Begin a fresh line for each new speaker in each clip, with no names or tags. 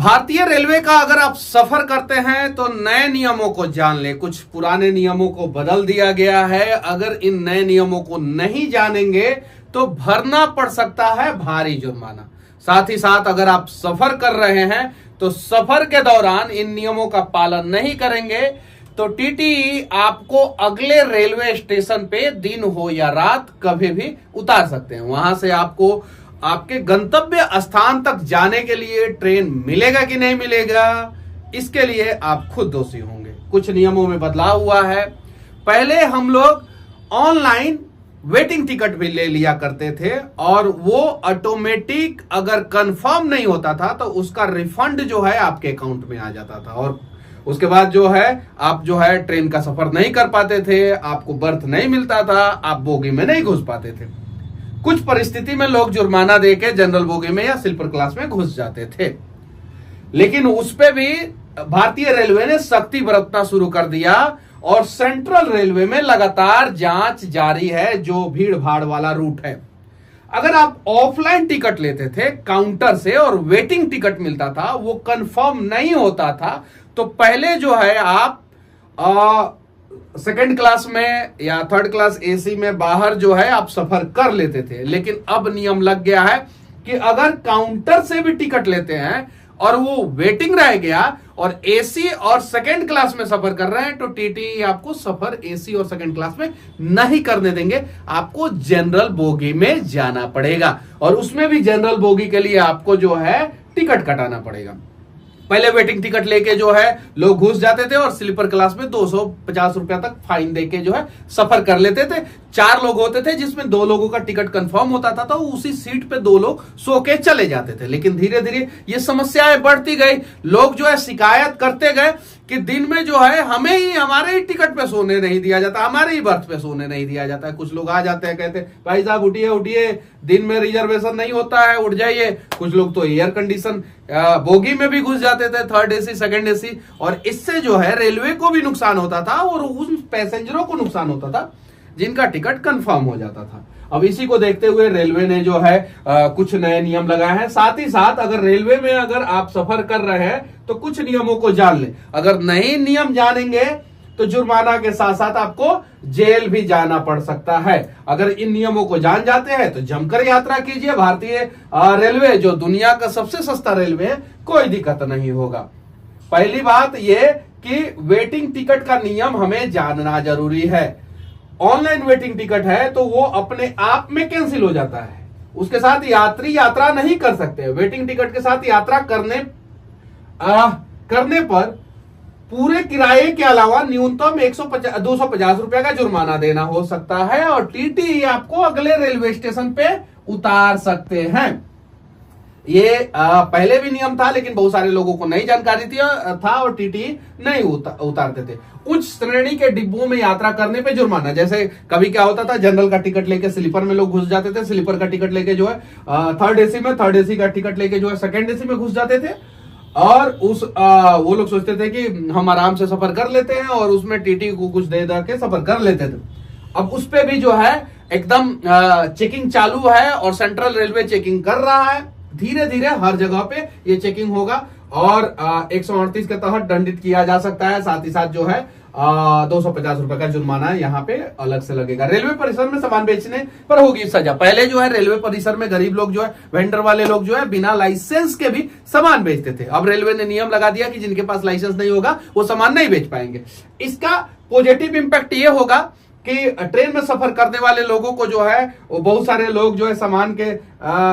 भारतीय रेलवे का अगर आप सफर करते हैं तो नए नियमों को जान लें। कुछ पुराने नियमों को बदल दिया गया है। अगर इन नए नियमों को नहीं जानेंगे तो भरना पड़ सकता है भारी जुर्माना। साथ ही साथ अगर आप सफर कर रहे हैं तो सफर के दौरान इन नियमों का पालन नहीं करेंगे तो टीटीई आपको अगले रेलवे स्टेशन पे दिन हो या रात कभी भी उतार सकते हैं। वहां से आपको आपके गंतव्य स्थान तक जाने के लिए ट्रेन मिलेगा कि नहीं मिलेगा, इसके लिए आप खुद दोषी होंगे। कुछ नियमों में बदलाव हुआ है। पहले हम लोग ऑनलाइन वेटिंग टिकट भी ले लिया करते थे और वो ऑटोमेटिक अगर कंफर्म नहीं होता था तो उसका रिफंड जो है आपके अकाउंट में आ जाता था और उसके बाद जो है आप जो है ट्रेन का सफर नहीं कर पाते थे, आपको बर्थ नहीं मिलता था, आप बोगी में नहीं घुस पाते थे। कुछ परिस्थिति में लोग जुर्माना देके जनरल बोगी में या स्लीपर क्लास में घुस जाते थे, लेकिन उस पे भी भारतीय रेलवे ने सख्ती बरतना शुरू कर दिया और सेंट्रल रेलवे में लगातार जांच जारी है जो भीड़ भाड़ वाला रूट है। अगर आप ऑफलाइन टिकट लेते थे काउंटर से और वेटिंग टिकट मिलता था, वो कंफर्म नहीं होता था, तो पहले जो है आप सेकंड क्लास में या थर्ड क्लास एसी में बाहर जो है आप सफर कर लेते थे। लेकिन अब नियम लग गया है कि अगर काउंटर से भी टिकट लेते हैं और वो वेटिंग रह गया और एसी और सेकंड क्लास में सफर कर रहे हैं तो टीटीई आपको सफर एसी और सेकंड क्लास में नहीं करने देंगे, आपको जनरल बोगी में जाना पड़ेगा और उसमें भी जनरल बोगी के लिए आपको जो है टिकट कटाना पड़ेगा। पहले वेटिंग टिकट लेके जो है लोग घुस जाते थे और स्लीपर क्लास में 250 रुपया तक फाइन देके जो है सफर कर लेते थे। 4 लोग होते थे जिसमें 2 लोगों का टिकट कंफर्म होता था तो उसी सीट पे 2 लोग सो के चले जाते थे। लेकिन धीरे धीरे ये समस्याएं बढ़ती गई, लोग जो है शिकायत करते गए कि दिन में जो है हमें ही हमारे ही टिकट पे सोने नहीं दिया जाता, हमारे ही बर्थ पे सोने नहीं दिया जाता है। कुछ लोग आ जाते हैं, कहते भाई साहब उठिए उठिए, दिन में रिजर्वेशन नहीं होता है, उठ जाइए। कुछ लोग तो एयर कंडीशन बोगी में भी घुस जाते थे, थर्ड एसी सेकंड एसी, और इससे जो है रेलवे को भी नुकसान होता था और उन पैसेंजरों को नुकसान होता था जिनका टिकट कंफर्म हो जाता था। अब इसी को देखते हुए रेलवे ने जो है कुछ नए नियम लगाए हैं। साथ ही साथ अगर रेलवे में अगर आप सफर कर रहे हैं तो कुछ नियमों को जान लें। अगर नहीं नियम जानेंगे तो जुर्माना के साथ साथ आपको जेल भी जाना पड़ सकता है। अगर इन नियमों को जान जाते हैं तो जमकर यात्रा कीजिए। भारतीय रेलवे जो दुनिया का सबसे सस्ता रेलवे है, कोई दिक्कत नहीं होगा। पहली बात यह कि वेटिंग टिकट का नियम हमें जानना जरूरी है। ऑनलाइन वेटिंग टिकट है तो वो अपने आप में कैंसिल हो जाता है, उसके साथ यात्री यात्रा नहीं कर सकते। वेटिंग टिकट के साथ यात्रा करने पर पूरे किराए के अलावा न्यूनतम 250 रुपए का जुर्माना देना हो सकता है और टीटीई आपको अगले रेलवे स्टेशन पे उतार सकते हैं। ये पहले भी नियम था लेकिन बहुत सारे लोगों को नहीं जानकारी था और टीटीई नहीं उतारते थे। उच्च श्रेणी के डिब्बों में यात्रा करने पे जुर्माना, जैसे कभी क्या होता था जनरल का टिकट लेके स्लीपर में लोग घुस जाते थे, स्लीपर का टिकट लेके जो है थर्ड एसी में, थर्ड एसी का टिकट लेके जो है सेकंड एसी में घुस जाते थे और वो लोग सोचते थे कि हम आराम से सफर कर लेते हैं और उसमें टीटीई को कुछ दे के सफर कर लेते थे। अब उस पे भी जो है एकदम चेकिंग चालू है और सेंट्रल रेलवे चेकिंग कर रहा है। धीरे धीरे हर जगह पे ये चेकिंग होगा और 138 के तहत दंडित किया जा सकता है। साथ ही साथ जो है 250 रुपए का जुर्माना यहाँ पे अलग से लगेगा। रेलवे परिसर में सामान बेचने पर होगी सजा। पहले जो है रेलवे परिसर में गरीब लोग जो है, वेंडर वाले लोग जो है बिना लाइसेंस के भी सामान बेचते थे। अब रेलवे ने नियम लगा दिया कि जिनके पास लाइसेंस नहीं होगा वो सामान नहीं बेच पाएंगे। इसका पॉजिटिव इंपैक्ट ये होगा कि ट्रेन में सफर करने वाले लोगों को जो है वो बहुत सारे लोग जो है सामान के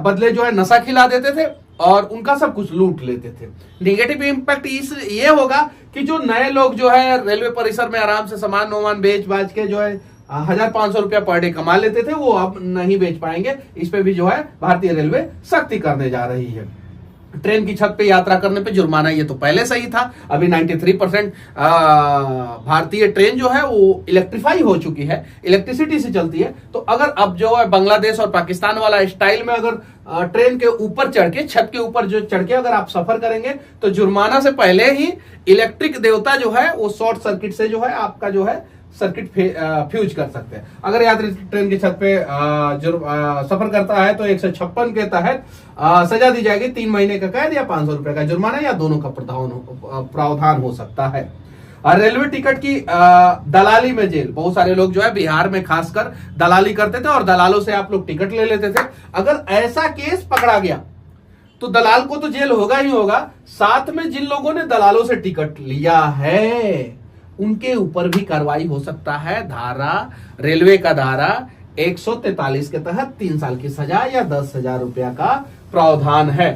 बदले जो है नशा खिला देते थे और उनका सब कुछ लूट लेते थे। नेगेटिव इंपैक्ट ये होगा कि जो नए लोग जो है रेलवे परिसर में आराम से सामान बेच बाच के जो है 1500 रुपया पर डे कमा लेते थे, वो अब नहीं बेच पाएंगे। इस पे भी जो है भारतीय रेलवे सख्ती करने जा रही है। ट्रेन की छत पे यात्रा करने पे जुर्माना, ये तो पहले सही था। अभी 93% भारतीय ट्रेन जो है वो इलेक्ट्रीफाई हो चुकी है, इलेक्ट्रिसिटी से चलती है। तो अगर अब जो है बांग्लादेश और पाकिस्तान वाला स्टाइल में अगर ट्रेन के ऊपर चढ़ के, छत के ऊपर जो चढ़ के अगर आप सफर करेंगे तो जुर्माना से पहले ही इलेक्ट्रिक देवता जो है वो शॉर्ट सर्किट से जो है आपका जो है सर्किट फ्यूज कर सकते हैं। अगर यात्री ट्रेन की छत पे सफर करता है तो 156 के तहत सजा दी जाएगी, 3 महीने का कैद या 500 रुपए का जुर्माना या दोनों का प्रावधान हो सकता है। और रेलवे टिकट की दलाली में जेल, बहुत सारे लोग जो है बिहार में खासकर दलाली करते थे और दलालों से आप लोग टिकट ले लेते थे। अगर ऐसा केस पकड़ा गया तो दलाल को तो जेल होगा ही होगा, साथ में जिन लोगों ने दलालों से टिकट लिया है उनके ऊपर भी कार्रवाई हो सकता है। रेलवे का धारा 143 के तहत 3 साल की सजा या 10,000 रुपया का प्रावधान है।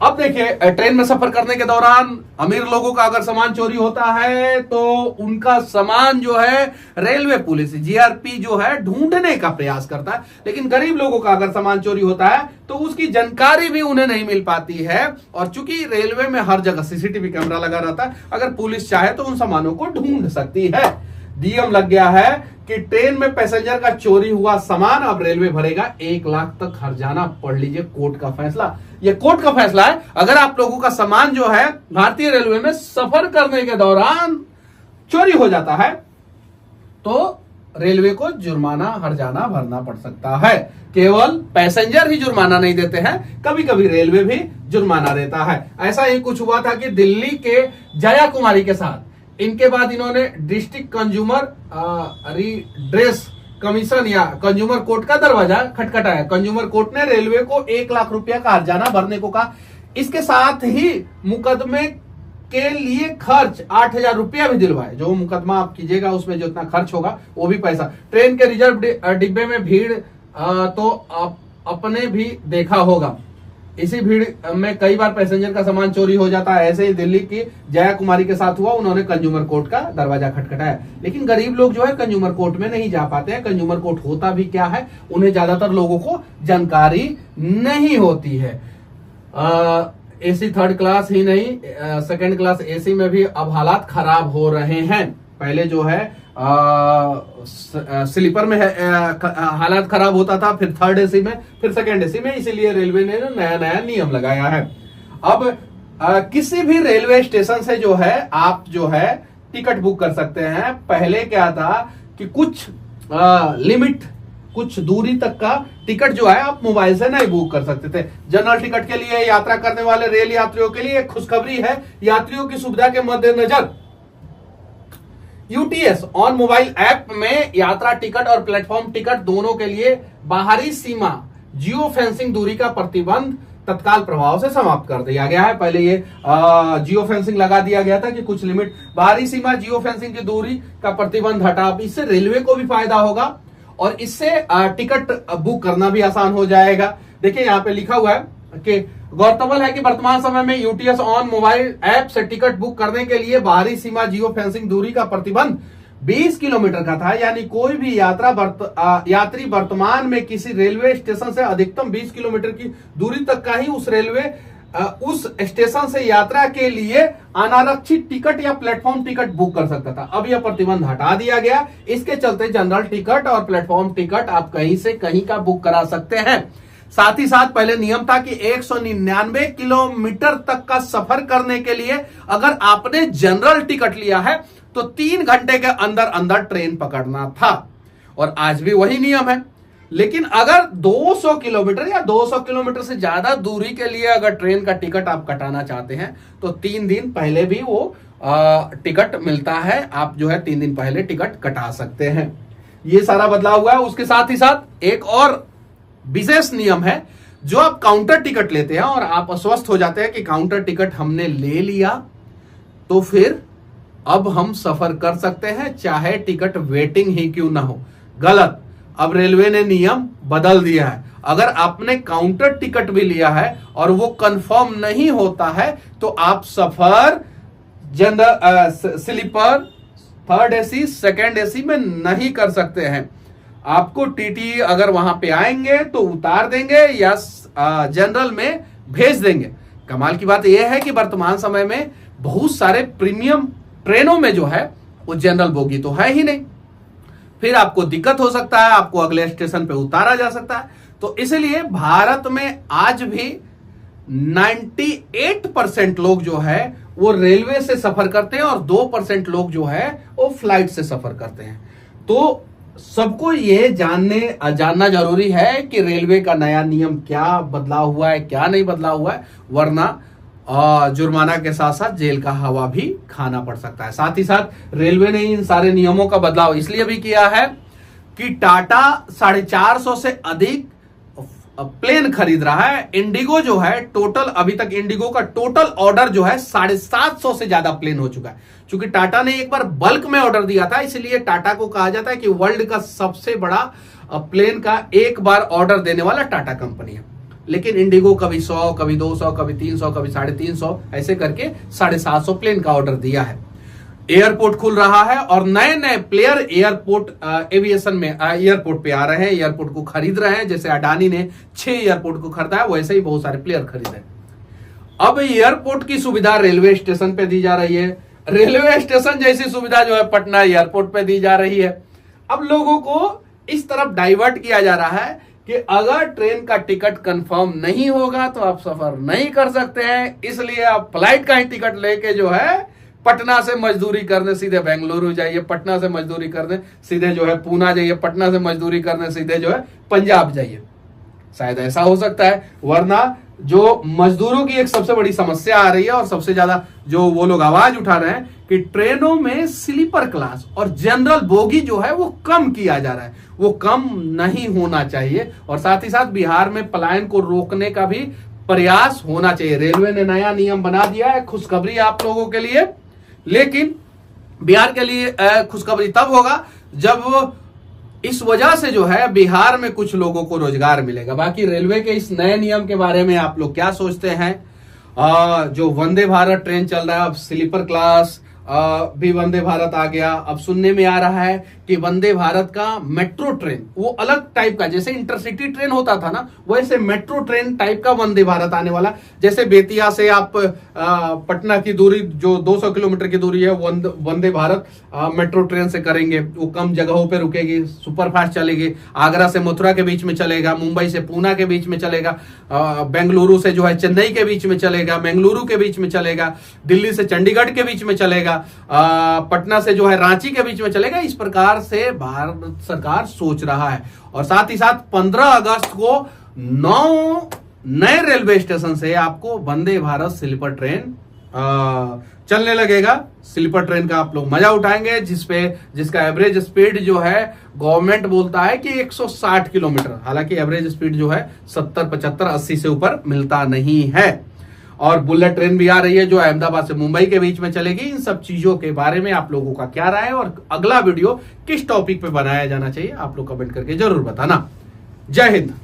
अब देखिए, ट्रेन में सफर करने के दौरान अमीर लोगों का अगर सामान चोरी होता है तो उनका सामान जो है रेलवे पुलिस जीआरपी जो है ढूंढने का प्रयास करता है, लेकिन गरीब लोगों का अगर सामान चोरी होता है तो उसकी जानकारी भी उन्हें नहीं मिल पाती है। और चूंकि रेलवे में हर जगह सीसीटीवी कैमरा लगा रहता है, अगर पुलिस चाहे तो उन सामानों को ढूंढ सकती है। नियम लग गया है कि ट्रेन में पैसेंजर का चोरी हुआ सामान अब रेलवे भरेगा 1 लाख तक हर्जाना। पढ़ लीजिए कोर्ट का फैसला, ये कोर्ट का फैसला है। अगर आप लोगों का सामान जो है भारतीय रेलवे में सफर करने के दौरान चोरी हो जाता है तो रेलवे को जुर्माना हर्जाना भरना पड़ सकता है। केवल पैसेंजर ही जुर्माना नहीं देते हैं, कभी कभी रेलवे भी जुर्माना देता है। ऐसा ही कुछ हुआ था कि दिल्ली के जया कुमारी के साथ, इनके बाद इन्होंने डिस्ट्रिक्ट कंज्यूमर रिड्रेस कमीशन या कंज्यूमर कोर्ट का दरवाजा खटखटाया। कंज्यूमर कोर्ट ने रेलवे को 1 लाख रुपया का हर्जाना भरने को कहा। इसके साथ ही मुकदमे के लिए खर्च 8,000 रुपया भी दिलवाए। जो मुकदमा आप कीजिएगा उसमें जो इतना खर्च होगा वो भी पैसा। ट्रेन के रिजर्व डिब्बे में भीड़ तो अपने भी देखा होगा, इसी भीड़ में कई बार पैसेंजर का सामान चोरी हो जाता है। ऐसे ही दिल्ली की जया कुमारी के साथ हुआ, उन्होंने कंज्यूमर कोर्ट का दरवाजा खटखटाया। लेकिन गरीब लोग जो है कंज्यूमर कोर्ट में नहीं जा पाते हैं। कंज्यूमर कोर्ट होता भी क्या है उन्हें ज्यादातर लोगों को जानकारी नहीं होती है। एसी 3rd क्लास ही नहीं, 2nd क्लास एसी में भी अब हालात खराब हो रहे हैं। पहले जो है स्लीपर में हालात खराब होता था, फिर 3rd एसी में, फिर 2nd एसी में। इसीलिए रेलवे ने नया नया नियम लगाया है। अब किसी भी रेलवे स्टेशन से जो है आप जो है टिकट बुक कर सकते हैं। पहले क्या था कि कुछ लिमिट, कुछ दूरी तक का टिकट जो है आप मोबाइल से नहीं बुक कर सकते थे। जनरल टिकट के लिए यात्रा करने वाले रेल यात्रियों के लिए खुशखबरी है। यात्रियों की सुविधा के मद्देनजर यूटीएस ऑन मोबाइल ऐप में यात्रा टिकट और प्लेटफॉर्म टिकट दोनों के लिए बाहरी सीमा जियो फेंसिंग दूरी का प्रतिबंध तत्काल प्रभाव से समाप्त कर दिया गया है। पहले ये जियो फेंसिंग लगा दिया गया था कि कुछ लिमिट, बाहरी सीमा जियो फेंसिंग की दूरी का प्रतिबंध हटा। इससे रेलवे को भी फायदा होगा और इससे टिकट बुक करना भी आसान हो जाएगा। देखिए यहाँ पे लिखा हुआ है कि गौरतलब है कि वर्तमान समय में यूटीएस ऑन मोबाइल ऐप से टिकट बुक करने के लिए बाहरी सीमा जियो फेंसिंग दूरी का प्रतिबंध 20 किलोमीटर का था। यानी कोई भी यात्री वर्तमान में किसी रेलवे स्टेशन से अधिकतम 20 किलोमीटर की दूरी तक का ही उस स्टेशन से यात्रा के लिए अनारक्षित टिकट या प्लेटफॉर्म टिकट बुक कर सकता था। अब यह प्रतिबंध हटा दिया गया। इसके चलते जनरल टिकट और प्लेटफॉर्म टिकट आप कहीं से कहीं का बुक करा सकते हैं। साथ ही साथ पहले नियम था कि 199 किलोमीटर तक का सफर करने के लिए अगर आपने जनरल टिकट लिया है तो 3 घंटे के अंदर अंदर ट्रेन पकड़ना था, और आज भी वही नियम है। लेकिन अगर 200 किलोमीटर या 200 किलोमीटर से ज्यादा दूरी के लिए अगर ट्रेन का टिकट आप कटाना चाहते हैं तो 3 दिन पहले भी वो टिकट मिलता है। आप जो है 3 दिन पहले टिकट कटा सकते हैं। ये सारा बदलाव हुआ है। उसके साथ ही साथ एक और विशेष नियम है। जो आप काउंटर टिकट लेते हैं और आप अस्वस्थ हो जाते हैं कि काउंटर टिकट हमने ले लिया तो फिर अब हम सफर कर सकते हैं चाहे टिकट वेटिंग ही क्यों ना हो। गलत, अब रेलवे ने नियम बदल दिया है। अगर आपने काउंटर टिकट भी लिया है और वो कंफर्म नहीं होता है तो आप सफर general sleeper 3rd AC 2nd AC में नहीं कर सकते हैं। आपको टीटी अगर वहां पे आएंगे तो उतार देंगे या जनरल में भेज देंगे। कमाल की बात यह है कि वर्तमान समय में बहुत सारे प्रीमियम ट्रेनों में जो है वो जनरल बोगी तो है ही नहीं। फिर आपको दिक्कत हो सकता है, आपको अगले स्टेशन पे उतारा जा सकता है। तो इसलिए भारत में आज भी 98% लोग जो है वो रेलवे से सफर करते हैं और 2% लोग जो है वो फ्लाइट से सफर करते हैं। तो सबको ये जानना जरूरी है कि रेलवे का नया नियम क्या बदला हुआ है, क्या नहीं बदला हुआ है, वरना जुर्माना के साथ साथ जेल का हवा भी खाना पड़ सकता है। साथ ही साथ रेलवे ने इन सारे नियमों का बदलाव इसलिए भी किया है कि टाटा 450 से अधिक प्लेन खरीद रहा है। इंडिगो जो है टोटल, अभी तक इंडिगो का टोटल ऑर्डर जो है 750 से ज्यादा प्लेन हो चुका है। क्योंकि टाटा ने एक बार बल्क में ऑर्डर दिया था, इसलिए टाटा को कहा जाता है कि वर्ल्ड का सबसे बड़ा प्लेन का एक बार ऑर्डर देने वाला टाटा कंपनी है। लेकिन इंडिगो कभी 100, कभी 200, कभी 300, कभी 350 ऐसे करके 750 प्लेन का ऑर्डर दिया है। एयरपोर्ट खुल रहा है और नए नए प्लेयर एयरपोर्ट एविएशन में एयरपोर्ट पे आ रहे हैं, एयरपोर्ट को खरीद रहे हैं। जैसे अडानी ने 6 एयरपोर्ट को खरीदा है, वैसे ही बहुत सारे प्लेयर खरीदे। अब एयरपोर्ट की सुविधा रेलवे स्टेशन पे दी जा रही है। रेलवे स्टेशन जैसी सुविधा जो है पटना एयरपोर्ट पे दी जा रही है। अब लोगों को इस तरफ डाइवर्ट किया जा रहा है कि अगर ट्रेन का टिकट कंफर्म नहीं होगा तो आप सफर नहीं कर सकते हैं, इसलिए आप फ्लाइट का ही टिकट लेके जो है पटना से मजदूरी करने सीधे बेंगलुरु जाइए, पटना से मजदूरी करने सीधे जो है पूना जाइए, पटना से मजदूरी करने सीधे जो है पंजाब जाइए। शायद ऐसा हो सकता है, वरना जो मजदूरों की एक सबसे बड़ी समस्या आ रही है और सबसे ज्यादा जो वो लोग आवाज उठा रहे हैं कि ट्रेनों में स्लीपर क्लास और जनरल बोगी जो है वो कम किया जा रहा है, वो कम नहीं होना चाहिए। और साथ ही साथ बिहार में पलायन को रोकने का भी प्रयास होना चाहिए। रेलवे ने नया नियम बना दिया है, खुशखबरी आप लोगों के लिए। लेकिन बिहार के लिए खुशखबरी तब होगा जब इस वजह से जो है बिहार में कुछ लोगों को रोजगार मिलेगा। बाकी रेलवे के इस नए नियम के बारे में आप लोग क्या सोचते हैं? जो वंदे भारत ट्रेन चल रहा है, अब स्लीपर क्लास भी वंदे भारत आ गया। अब सुनने में आ रहा है कि वंदे भारत का मेट्रो ट्रेन वो अलग टाइप का, जैसे इंटरसिटी ट्रेन होता था ना, वैसे मेट्रो ट्रेन टाइप का वंदे भारत आने वाला। जैसे बेतिया से आप पटना की दूरी जो 200 किलोमीटर की दूरी है वंदे भारत मेट्रो ट्रेन से करेंगे। वो कम जगहों पे रुकेगी, सुपरफास्ट चलेगी। आगरा से मथुरा के बीच में चलेगा, मुंबई से पूना के बीच में चलेगा, बेंगलुरु से जो है चेन्नई के बीच में चलेगा, बेंगलुरु के बीच में चलेगा, दिल्ली से चंडीगढ़ के बीच में चलेगा, पटना से जो है रांची के बीच में चलेगा। इस प्रकार से भारत सरकार सोच रहा है। और साथ ही साथ 15 अगस्त को 9 नए रेलवे स्टेशन से आपको वंदे भारत स्लीपर ट्रेन चलने लगेगा। स्लीपर ट्रेन का आप लोग मजा उठाएंगे, जिसका एवरेज स्पीड जो है गवर्नमेंट बोलता है कि 160 किलोमीटर, हालांकि एवरेज स्पीड जो है 70, 75, 80 से ऊपर मिलता नहीं है। और बुलेट ट्रेन भी आ रही है जो अहमदाबाद से मुंबई के बीच में चलेगी। इन सब चीजों के बारे में आप लोगों का क्या राय है और अगला वीडियो किस टॉपिक पे बनाया जाना चाहिए आप लोग कमेंट करके जरूर बताना। जय हिंद।